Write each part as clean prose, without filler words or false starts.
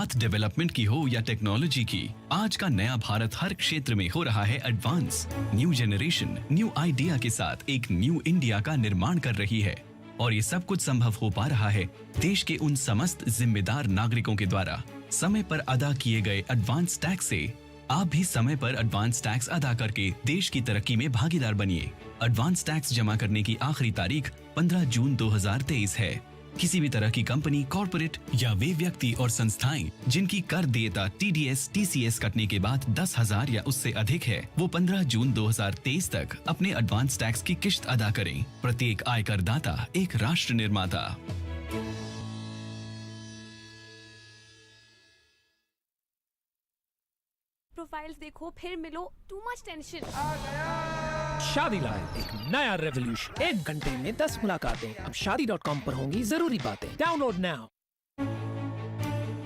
बात डेवलपमेंट की हो या टेक्नोलॉजी की, आज का नया भारत हर क्षेत्र में हो रहा है advance. New generation new idea के साथ एक न्यू इंडिया का निर्माण कर रही है और ये सब कुछ संभव हो पा रहा है देश के उन समस्त जिम्मेदार नागरिकों के द्वारा। समय पर अदा किए गए एडवांस टैक्स से आप भी समय पर एडवांस टैक्स अदा करके देश की तरक्की में भागीदार बनिए। एडवांस टैक्स जमा करने की आखिरी तारीख 15 जून 2023 है। किसी भी तरह की कंपनी, कॉर्पोरेट या वे व्यक्ति और संस्थाएं जिनकी कर देयता TDS, TCS कटने के बाद 10,000 या उससे अधिक है, वो 15 जून 2023 तक अपने एडवांस टैक्स की किश्त अदा करें। प्रत्येक आयकर दाता एक राष्ट्र निर्माता। प्रोफाइल्स देखो फिर मिलो, टू मच टेंशन। शादी लाइन एक नया रेवोल्यूशन। 1 घंटे में 10 मुलाकातें अब शादी.com पर होंगी जरूरी बातें। Download now.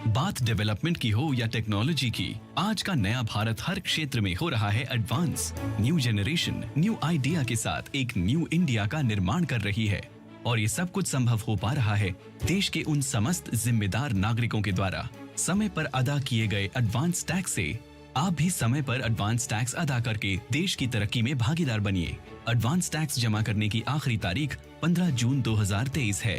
बात डेवलपमेंट की हो या टेक्नोलॉजी की, आज का नया भारत हर क्षेत्र में हो रहा है advance. New generation new idea के साथ एक न्यू इंडिया का निर्माण कर रही है और ये सब कुछ संभव हो पा रहा है देश के उन समस्त जिम्मेदार नागरिकों के द्वारा। समय पर अदा किए गए एडवांस टैक्स से आप भी समय पर एडवांस टैक्स अदा करके देश की तरक्की में भागीदार बनिए। एडवांस टैक्स जमा करने की आखिरी तारीख 15 जून 2023 है।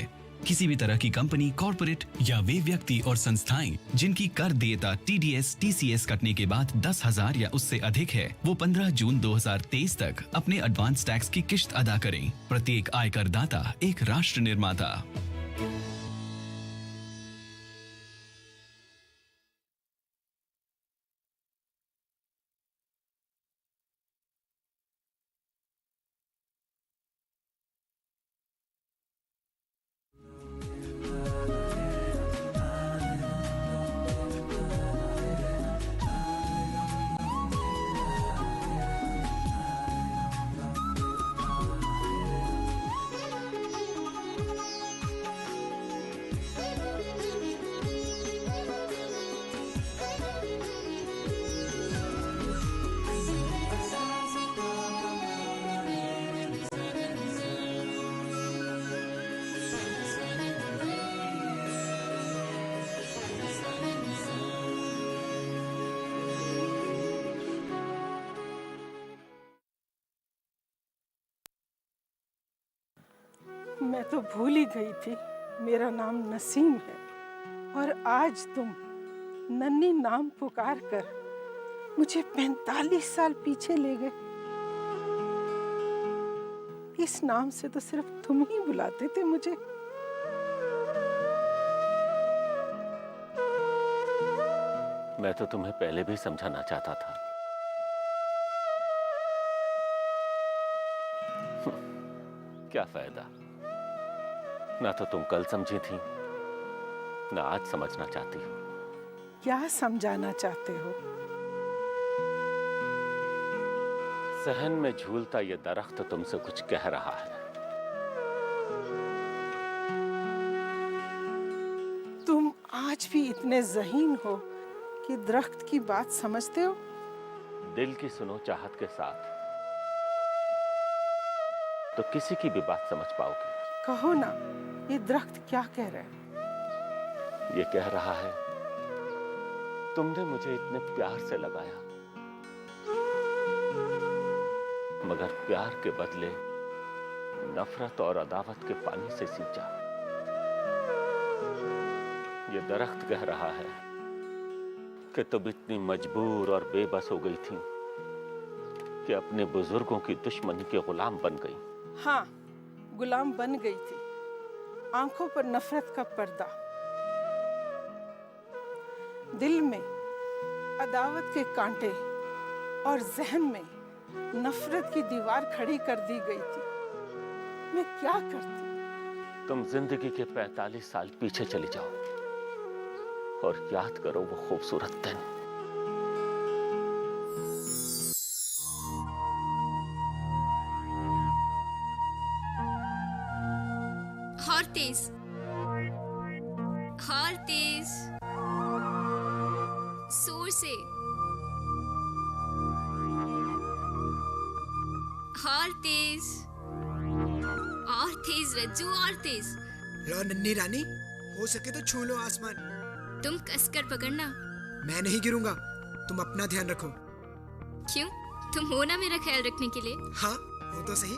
किसी भी तरह की कंपनी, कॉर्पोरेट या वे व्यक्ति और संस्थाएं जिनकी कर देयता TDS, TCS कटने के बाद 10,000 या उससे अधिक है, वो 15 जून 2023 तक अपने एडवांस टैक्स की किश्त अदा करें। प्रत्येक आयकर दाता एक राष्ट्र निर्माता। मैं तो भूल ही गई थी मेरा नाम नसीम है, और आज तुम नन्ही नाम पुकार कर मुझे 45 साल पीछे ले गए। इस नाम से तो सिर्फ तुम ही बुलाते थे मुझे। मैं तो तुम्हें पहले भी समझाना चाहता था। क्या फायदा, ना तो तुम कल समझी थी, ना आज समझना चाहती हो। क्या समझाना चाहते हो? सहन में झूलता ये दरख्त तुमसे कुछ कह रहा है। तुम आज भी इतने ज़हीन हो कि दरख्त की बात समझते हो? दिल की सुनो चाहत के साथ तो किसी की भी बात समझ पाओगे। कहो ना, ये दरख्त क्या कह रहा है? ये कह रहा है, तुमने मुझे इतने प्यार से लगाया, मगर प्यार के बदले नफरत और अदावत के पानी से सींचा। ये दरख्त कह रहा है कि तुम इतनी मजबूर और बेबस हो गई थी कि अपने बुजुर्गों की दुश्मनी के गुलाम बन गई। हाँ, गुलाम बन गई थी। आंखों पर नफरत का पर्दा, दिल में अदावत के कांटे और जहन में नफरत की दीवार खड़ी कर दी गई थी। मैं क्या करती? तुम जिंदगी के 45 साल पीछे चली जाओ और याद करो वो खूबसूरत दिन। और तेज, और तेज, जोर से, और तेज, और तेज रज्जू, और तेज। लो नन्ही रानी, हो सके तो छू लो आसमान। तुम कसकर पकड़ना। मैं नहीं गिरूंगा, तुम अपना ध्यान रखो। क्यों? तुम हो ना मेरा ख्याल रखने के लिए। हाँ वो तो सही,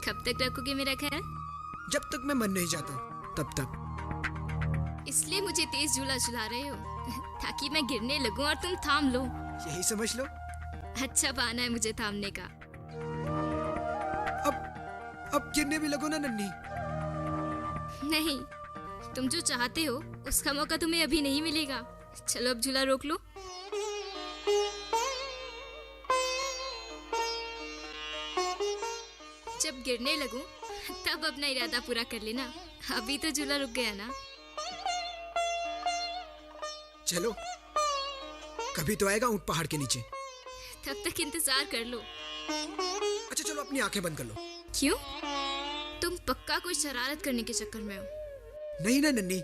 कब तक रखोगे मेरा ख्याल? जब तक मैं मन नहीं जाता तब तक। इसलिए मुझे तेज झूला झुला रहे हो ताकि मैं गिरने लगूं और तुम थाम लो। यही समझ लो। अच्छा बहाना है मुझे थामने का। अब गिरने भी लगो ना नन्ही। नहीं, तुम जो चाहते हो उसका मौका तुम्हें अभी नहीं मिलेगा। चलो अब झूला रोक लो। जब गिरने लगूं तब अपना इरादा पूरा कर लेना। अभी तो झूला रुक गया ना। चलो, कभी तो आएगा ऊंट पहाड़ के नीचे। तब तक इंतजार कर लो। अच्छा चलो, अपनी आंखें बंद कर लो। क्यों? तुम पक्का कोई शरारत करने के चक्कर में हो? नहीं ना नन्ही,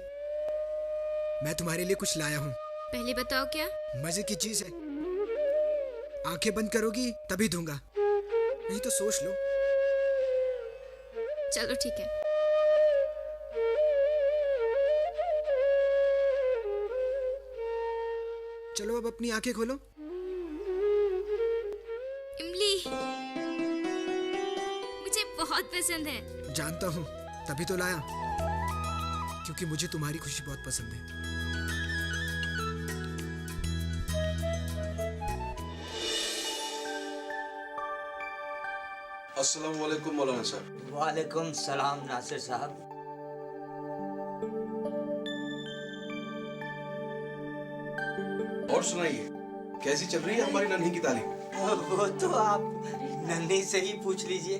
मैं तुम्हारे लिए कुछ लाया हूँ। पहले बताओ क्या? मजे की चीज है। आंखें बंद करोगी तभी दूंगा, नहीं तो सोच लो। चलो ठीक है। चलो अब अपनी आंखें खोलो। इमली मुझे बहुत पसंद है। जानता हूँ, तभी तो लाया, क्योंकि मुझे तुम्हारी खुशी बहुत पसंद है। अस्सलाम वालेकुम मौलाना साहब। वालेकुम सलाम नासिर साहब। और सुनाइए, कैसी चल रही है हमारी नन्ही की तालीम? वो तो आप नन्ही से ही पूछ लीजिए।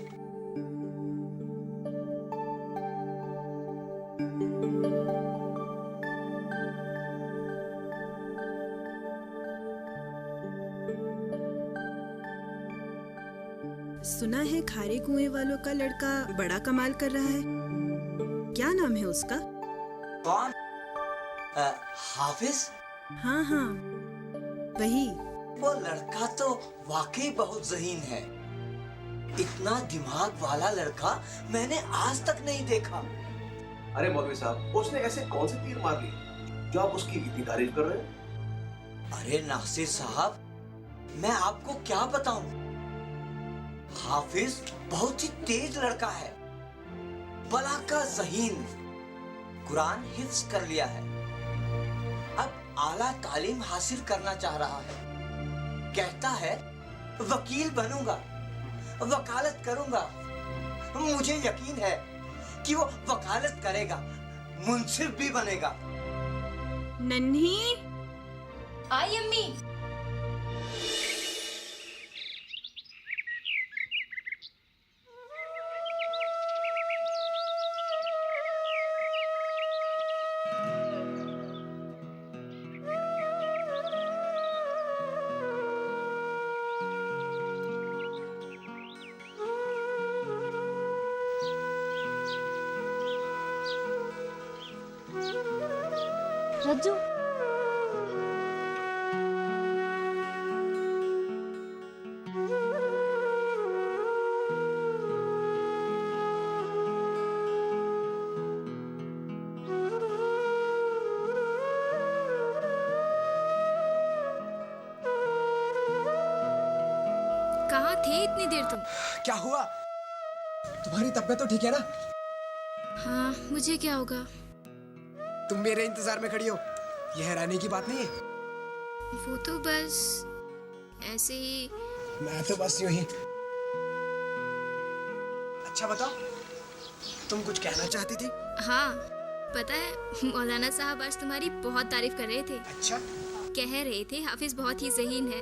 सुना है खारे कुएं वालों का लड़का बड़ा कमाल कर रहा है। क्या नाम है उसका? कौन? हाफिज? हाँ हाँ वही। वो लड़का तो वाकई बहुत ज़हीन है। इतना दिमाग वाला लड़का मैंने आज तक नहीं देखा। अरे मौलवी साहब, उसने ऐसे कौन से तीर मार लिए जो आप उसकी इतनी तारीफ कर रहे हैं? अरे नासिर साहब, मैं आपको क्या बताऊं? हाफिज बहुत ही तेज लड़का है, बला का ज़हीन। कुरान हिफ्ज कर लिया है, अब आला तालीम हासिल करना चाह रहा है। कहता है वकील बनूंगा, वकालत करूंगा। मुझे यकीन है कि वो वकालत करेगा, मुंसिफ भी बनेगा। नन्ही आई अम्मी। रज्जू कहाँ थे इतनी देर तुम? क्या हुआ? तुम्हारी तबीयत तो ठीक है ना? हाँ, मुझे क्या होगा? तुम मेरे इंतजार में खड़ी हो, यह हैरानी की बात नहीं है। वो तो बस ऐसे ही। मैं तो बस यूं ही। अच्छा बताओ, तुम कुछ कहना चाहती थी? हाँ, पता है मौलाना साहब आज तुम्हारी बहुत तारीफ कर रहे थे। अच्छा? कह रहे थे हाफिज बहुत ही ज़हीन है,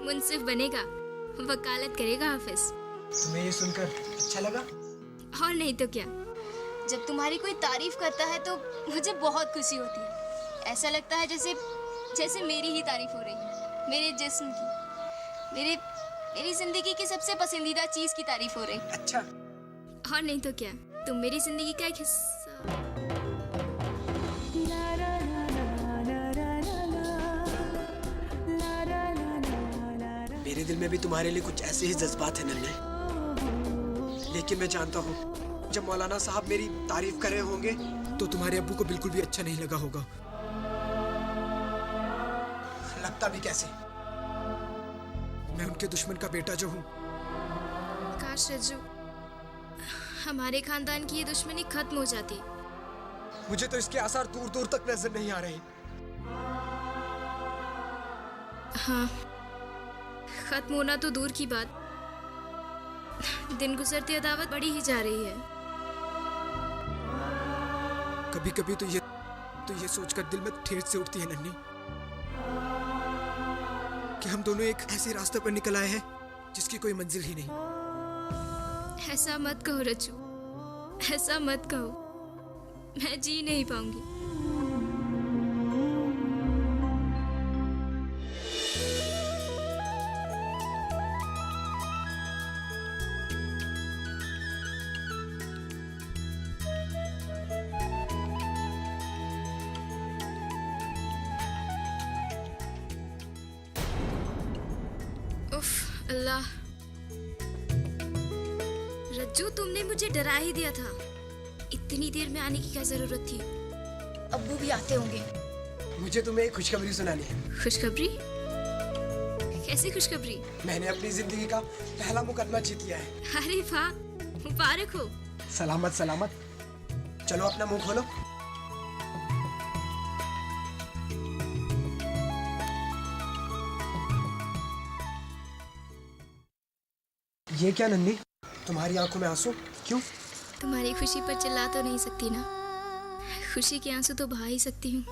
मुंसिफ बनेगा, वकालत करेगा हाफिज। तुम्हें ये सुनकर अच्छा लगा? और नहीं तो क्या। जब तुम्हारी कोई तारीफ करता है तो मुझे बहुत खुशी होती है। ऐसा लगता है जैसे मेरी ही तारीफ हो रही है, मेरे जिस्म की, मेरी जिंदगी की सबसे पसंदीदा चीज की तारीफ हो रही। अच्छा? और नहीं तो क्या, तुम मेरी जिंदगी का एक हिस्सा। मेरे दिल में भी तुम्हारे लिए कुछ ऐसे ही जज्बात हैं नन्हे, लेकिन मैं जानता हूँ जब मौलाना साहब मेरी तारीफ कर रहे होंगे तो तुम्हारे अब्बू को बिल्कुल भी अच्छा नहीं लगा होगा। पता भी कैसे। मैं उनके दुश्मन का बेटा जो हूँ। काश रज्जू हमारे खानदान की ये दुश्मनी खत्म हो जाती। मुझे तो इसके आसार दूर दूर तक नजर नहीं आ रहे। हाँ, खत्म होना तो दूर की बात, दिन गुजरते अदावत बढ़ी ही जा रही है। कभी कभी तो ये सोचकर दिल में ठेस से उठती है नन्ही कि हम दोनों एक ऐसे रास्ते पर निकल आए हैं जिसकी कोई मंजिल ही नहीं। ऐसा मत कहो रज्जू, ऐसा मत कहो, मैं जी नहीं पाऊंगी। उफ अल्लाह, रज्जू तुमने मुझे डरा ही दिया था। इतनी देर में आने की क्या जरूरत थी? अब्बू भी आते होंगे। मुझे तुम्हें एक खुशखबरी सुनानी है। खुशखबरी? कैसी खुशखबरी? मैंने अपनी जिंदगी का पहला मुकदमा जीत लिया है। अरे वाह, मुबारक हो। सलामत सलामत। चलो अपना मुंह खोलो। ये क्या नन्ही, तुम्हारी आंखों में आंसू क्यों? तुम्हारी खुशी पर चिल्ला तो नहीं सकती ना, खुशी के आंसू तो बहा ही सकती हूँ।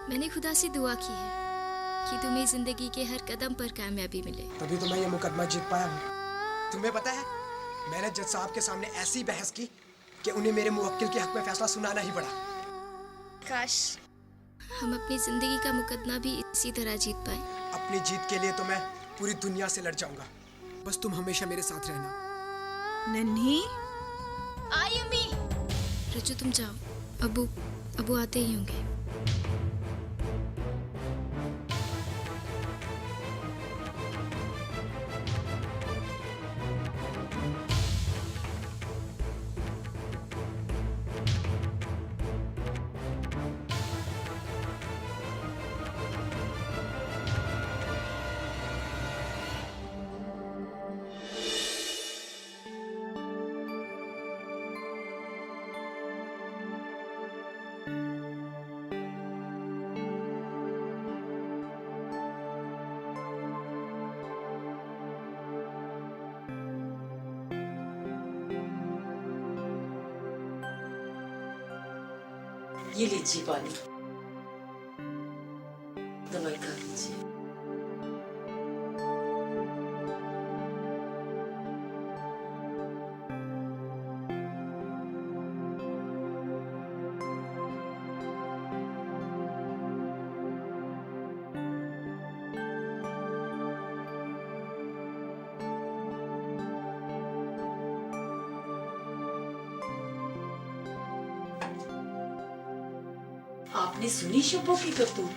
मैंने खुदा से दुआ की है कि तुम्हें जिंदगी के हर कदम पर कामयाबी मिले। तभी तो मैं ये मुकदमा जीत पाया हूँ। तुम्हें पता है, मैंने जज साहब के सामने ऐसी बहस की कि उन्हें मेरे मुवक्किल के हक में फैसला सुनाना ही पड़ा। काश हम अपनी जिंदगी का मुकदमा भी इसी तरह जीत पाए। अपनी जीत के लिए तो मैं पूरी दुनिया से लड़ जाऊंगा, बस तुम हमेशा मेरे साथ रहना। नन्ही, आई अम्मी। रज्जू तुम जाओ, अबू आते ही होंगे। ये लीजिए पानी, दवाई खा लीजिए। आपने सुनी शब्बों की करतूत?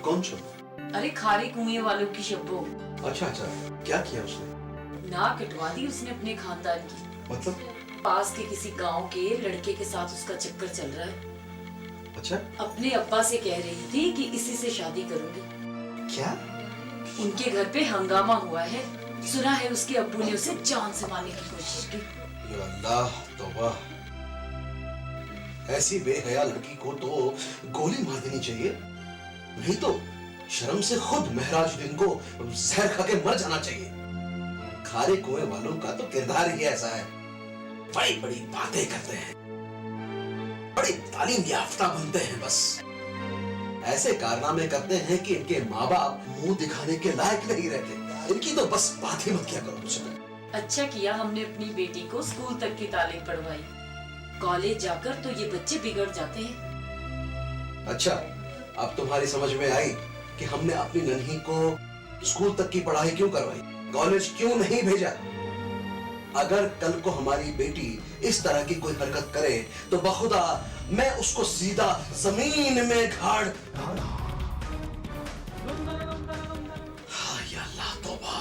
कौन शब्द? अरे खारे कुएं वालों की शब्बों। अच्छा अच्छा, क्या किया उसने? नाक कटवा दी उसने अपने खानदान की। मतलब? पास के किसी गांव के लड़के के साथ उसका चक्कर चल रहा है। अच्छा? अपने अब्बा से कह रही थी कि इसी से शादी करूंगी। क्या? उनके घर पे हंगामा हुआ है। सुना है उसके अब्बू ने उसे जान से मारने की कोशिश की। या अल्लाह, तौबा। ऐसी बेहया लड़की को तो गोली मार देनी चाहिए, नहीं तो शर्म से खुद महराज दिन को जहर खा के मर जाना चाहिए। खारे कुएं वालों का तो किरदार ही ऐसा है, बड़ी बड़ी बातें करते हैं, बड़ी तालीम याफ्ता बनते हैं, बस ऐसे कारनामे करते हैं कि इनके माँ बाप मुंह दिखाने के लायक नहीं रहते। इनकी तो बस बात ही मत किया करो मुझसे। अच्छा किया हमने अपनी बेटी को स्कूल तक की तालीम पढ़वाई। कॉलेज जाकर तो ये बच्चे बिगड़ जाते हैं। अच्छा, अब तुम्हारी समझ में आई कि हमने अपनी नन्ही को स्कूल तक की पढ़ाई क्यों करवाई, कॉलेज क्यों नहीं भेजा। अगर कल को हमारी बेटी इस तरह की कोई हरकत करे तो बखुदा मैं उसको सीधा जमीन में गाड़। हाँ या अल्लाह, तौबा।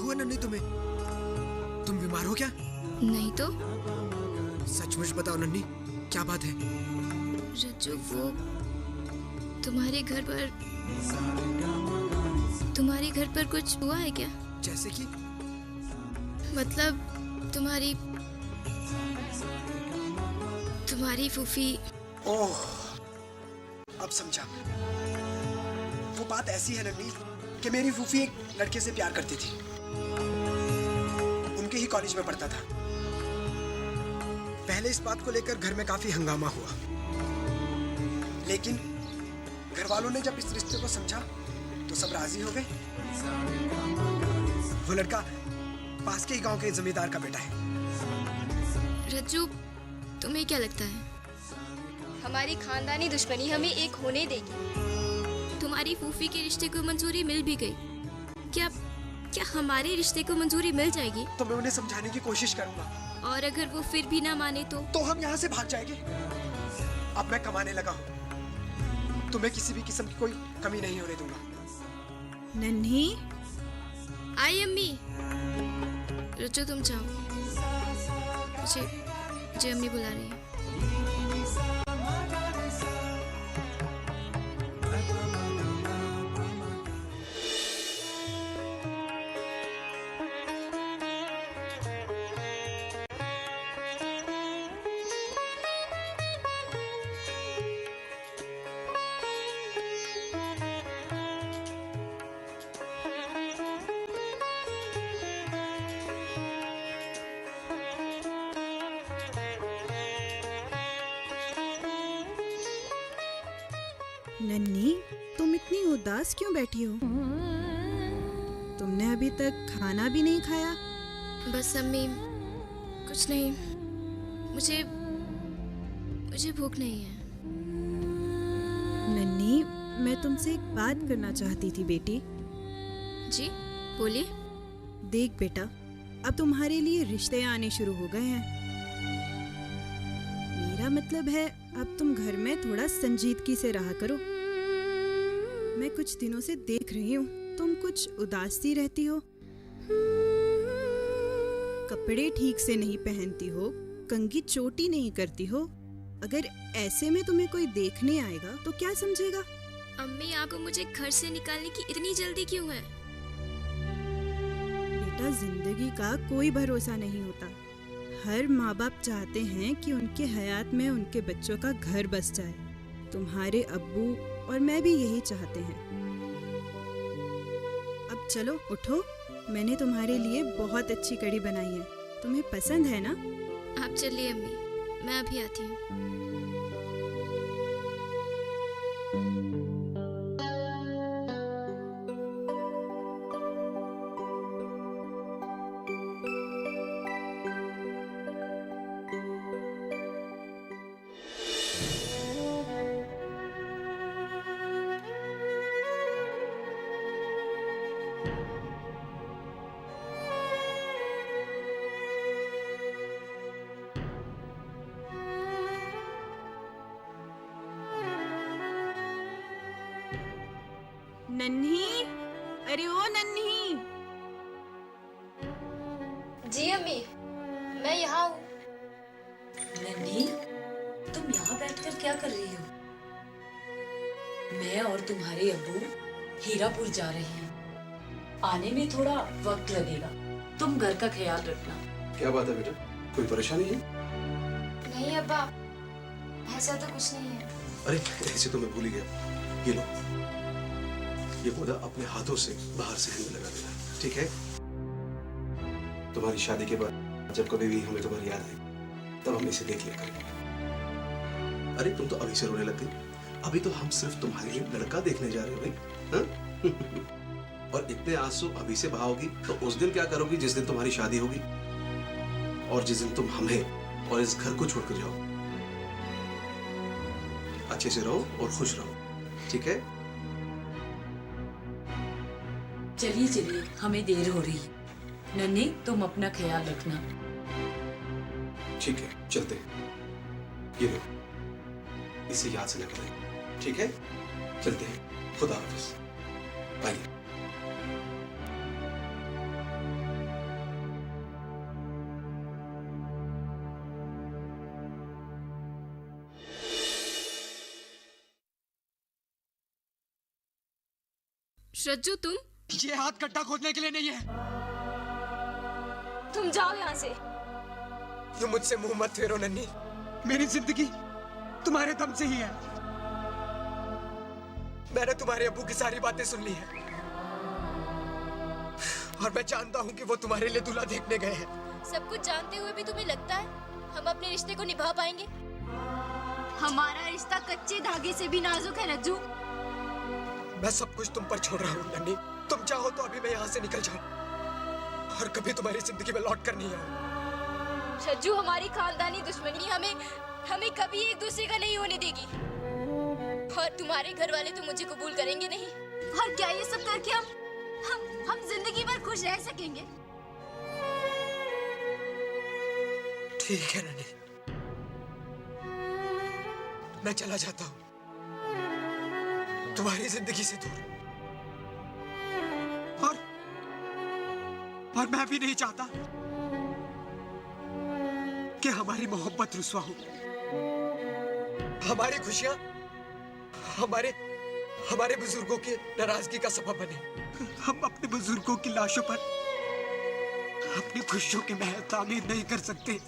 हुआ नन्ही तुम्हें? तुम बीमार हो क्या? नहीं तो। सचमुच बताओ नन्ही, क्या बात है? रज्जू, वो तुम्हारे घर पर कुछ हुआ है क्या? जैसे कि? मतलब तुम्हारी फूफी। ओह, अब समझा। वो बात ऐसी है नन्ही कि मेरी फूफी एक लड़के से प्यार करती थी, उनके ही कॉलेज में पढ़ता था। पहले इस बात को लेकर घर में काफी हंगामा हुआ, लेकिन घर वालों ने जब इस रिश्ते को समझा तो सब राजी हो गए। वो लड़का पास के ही गांव के जमींदार का बेटा है। रज्जू, तुम्हें क्या लगता है हमारी खानदानी दुश्मनी हमें एक होने देगी? तुम्हारी फूफी के रिश्ते को मंजूरी मिल भी गई, क्या हमारे रिश्ते को मंजूरी मिल जाएगी? तो मैं उन्हें समझाने की कोशिश करूंगा। और अगर वो फिर भी ना माने तो हम यहाँ से भाग जाएंगे। अब मैं कमाने लगा हूँ, तुम्हें किसी भी किस्म की कोई कमी नहीं होने दूंगा। नन्ही, आई अम्मी। रुचो, तुम जाओ, मुझे अम्मी बुला रही है। नन्ही, तुम इतनी उदास क्यों बैठी हो? तुमने अभी तक खाना भी नहीं खाया? बस अम्मी, कुछ नहीं, मुझे भूख नहीं है। नन्ही, मैं तुमसे एक बात करना चाहती थी बेटी। जी बोलिए। देख बेटा, अब तुम्हारे लिए रिश्ते आने शुरू हो गए हैं। मेरा मतलब है, अब तुम घर में थोड़ा संजीदगी से रहा करो। मैं कुछ दिनों से देख रही हूँ, तुम कुछ उदास सी रहती हो, कपड़े ठीक से नहीं पहनती हो, कंघी चोटी नहीं करती हो। अगर ऐसे में तुम्हें कोई देखने आएगा तो क्या समझेगा? अम्मी, आपको मुझे घर से निकालने की इतनी जल्दी क्यों है? बेटा, जिंदगी का कोई भरोसा नहीं होता। हर माँ बाप चाहते हैं कि उनके हयात में उनके बच्चों का घर बस जाए। तुम्हारे अब्बू और मैं भी यही चाहते हैं। अब चलो उठो, मैंने तुम्हारे लिए बहुत अच्छी कढ़ी बनाई है, तुम्हें पसंद है ना? आप चलिए अम्मी, मैं अभी आती हूँ। नन्ही, अरे ओ नन्ही। जी अम्मी, मैं यहाँ हूँ। नन्ही, तुम यहाँ बैठकर क्या कर रही हो? मैं और तुम्हारे अब्बू हीरापुर जा रहे हैं। आने में थोड़ा वक्त लगेगा, तुम घर का ख्याल रखना। क्या बात है बेटा, कोई परेशानी है? नहीं अब्बा, ऐसा तो कुछ नहीं है। अरे ऐसे तो मैं भूल ही गया। ये लो, ये पौधा अपने हाथों से बाहर से हमें लगा देना, ठीक है? तुम्हारी शादी के बाद जब कभी भी हमें तुम्हारी याद आए तब हम इसे देख लिया करेंगे। अरे तुम तो अभी से रोने लग गई। अभी तो हम सिर्फ तुम्हारे लिए लड़का देखने जा रहे हो भाई, हाँ? और इतने आंसू अभी से बहाओगी तो उस दिन क्या करोगी जिस दिन तुम्हारी शादी होगी, और जिस दिन तुम हमें और इस घर को छोड़कर जाओ। अच्छे से रहो और खुश रहो, ठीक है? चलिए चलिए, हमें देर हो रही है। नन्ही, तुम अपना ख्याल रखना। ठीक है, चलते हैं। ये लो, इसे याद से न करें, ठीक है? चलते हैं, खुदा हाफिज। बाय। रज्जू तुम ये हाथ गड्ढा खोदने के लिए नहीं है। तुम जाओ यहाँ से। तुम मुझसे मुंह मत फेरो नन्ही। मेरी जिंदगी तुम्हारे दम से ही है। मैंने तुम्हारे अब्बू की सारी बातें सुन ली है और मैं जानता हूँ कि वो तुम्हारे लिए दूल्हा देखने गए हैं। सब कुछ जानते हुए भी तुम्हें लगता है हम अपने रिश्ते को निभा पाएंगे? हमारा रिश्ता कच्चे धागे से भी नाजुक है रज्जू। मैं सब कुछ तुम पर छोड़ रहा हूँ नन्ही। तुम चाहो तो अभी मैं यहाँ से निकल जाऊँ और कभी तुम्हारी जिंदगी में लौट कर नहीं आऊँ। रज्जू, हमारी खानदानी दुश्मनी हमें कभी एक दूसरे का नहीं होने देगी। और तुम्हारे घर वाले तो मुझे कबूल करेंगे नहीं। और क्या ये सब करके हम जिंदगी भर खुश रह सकेंगे? ठीक है नन्ही, मैं चला जाता हूँ तुम्हारी जिंदगी से दूर। और मैं भी नहीं चाहता कि हमारी मोहब्बत रुसवा हो। हमारी खुशियां हमारे बुजुर्गों की नाराजगी का सबब बने। हम अपने बुजुर्गों की लाशों पर अपनी खुशियों की महल तामीर नहीं कर सकते।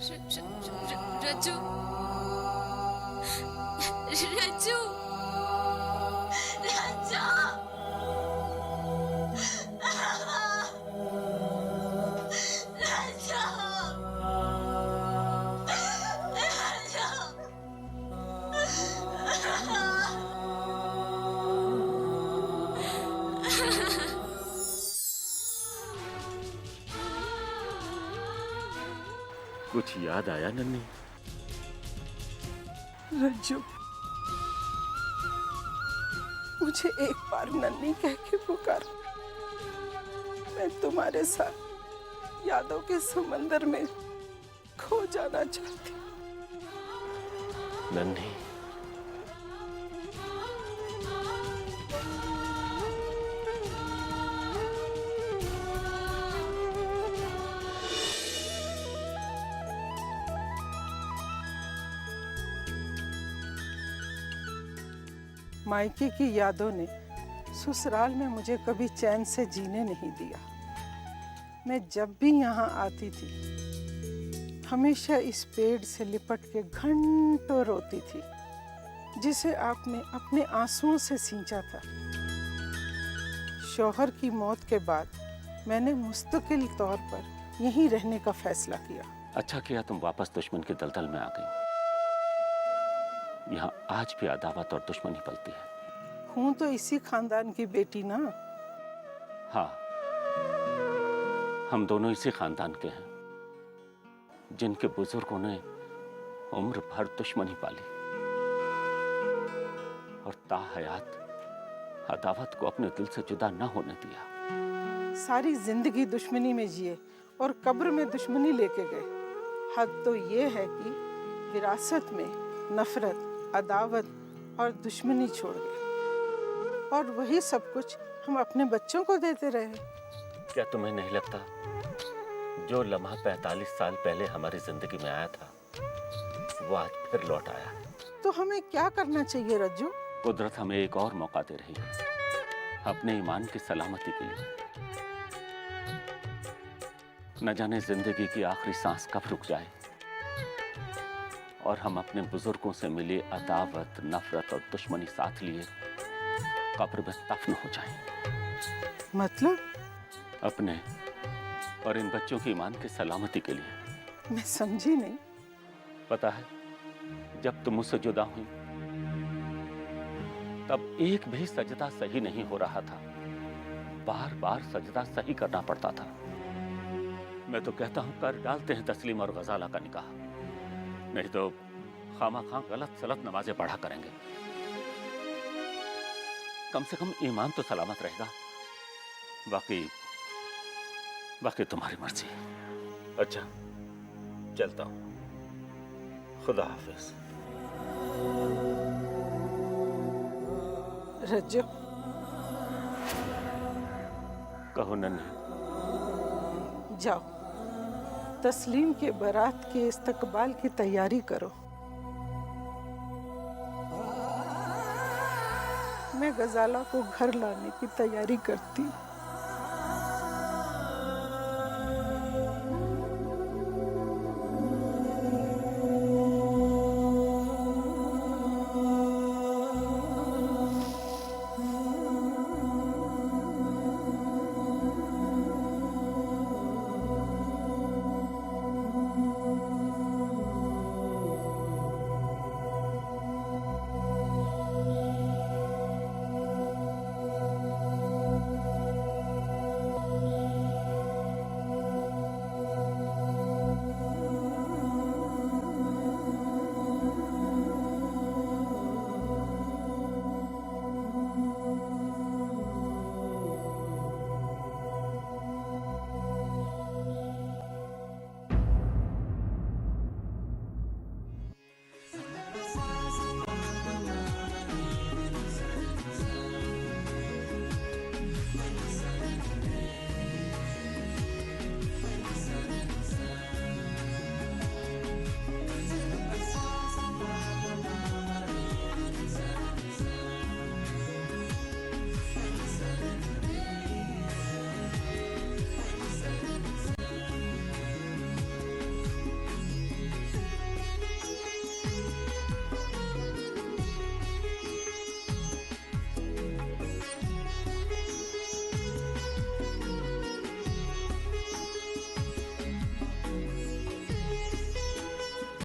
रज्जू, रज्जू, रज्जू, कुछ याद आया नन्ही? रज्जू, मुझे एक बार नन्ही कह के पुकार। मैं तुम्हारे साथ यादों के समंदर में खो जाना चाहती। नन्ही, मायके की यादों ने ससुराल में मुझे कभी चैन से जीने नहीं दिया। मैं जब भी यहाँ आती थी हमेशा इस पेड़ से लिपट के घंटों रोती थी, जिसे आपने अपने आंसुओं से सींचा था। शौहर की मौत के बाद मैंने मुस्तकिल तौर पर यहीं रहने का फैसला किया। अच्छा किया तुम वापस दुश्मन के दलदल में आ गई। यहाँ आज भी अदावत और दुश्मनी पलती है। हूँ तो इसी खानदान की बेटी ना। हाँ, हम दोनों इसी खानदान के हैं जिनके बुजुर्गों ने उम्र भर दुश्मनी पाली। और ताहयात अदावत को अपने दिल से जुदा न होने दिया। सारी जिंदगी दुश्मनी में जिए और कब्र में दुश्मनी लेके गए। हद तो ये है कि विरासत में नफरत, अदावत और दुश्मनी छोड़ गए, और वही सब कुछ हम अपने बच्चों को देते रहे। क्या तुम्हें नहीं लगता जो लम्हा 45 साल पहले हमारी जिंदगी में आया था वो आज फिर लौट आया? तो हमें क्या करना चाहिए रज्जू? कुदरत हमें एक और मौका दे रही है अपने ईमान की सलामती के लिए। न जाने जिंदगी की आखिरी सांस कब रुक जाए और हम अपने बुजुर्गों से मिले अदावत, नफरत और दुश्मनी साथ लिए कब्र में दफन हो जाए। मतलब? अपने और इन बच्चों की ईमान की सलामती के लिए। मैं समझी नहीं। पता है, जब तुम मुझसे जुदा हुई तब एक भी सजदा सही नहीं हो रहा था। बार बार सजदा सही करना पड़ता था। मैं तो कहता हूं कर डालते हैं तस्लीम और गजाला का निकाह, नहीं तो खामा-खां गलत सलत नमाजें पढ़ा करेंगे। कम से कम ईमान तो सलामत रहेगा। बाकी तुम्हारी मर्जी। अच्छा, चलता हूं। खुदा हाफिज। रज्जू, कहो नन्ही। जाओ, तस्लीम के बारात के इस्तकबाल की तैयारी करो। मैं गजाला को घर लाने की तैयारी करती हूँ।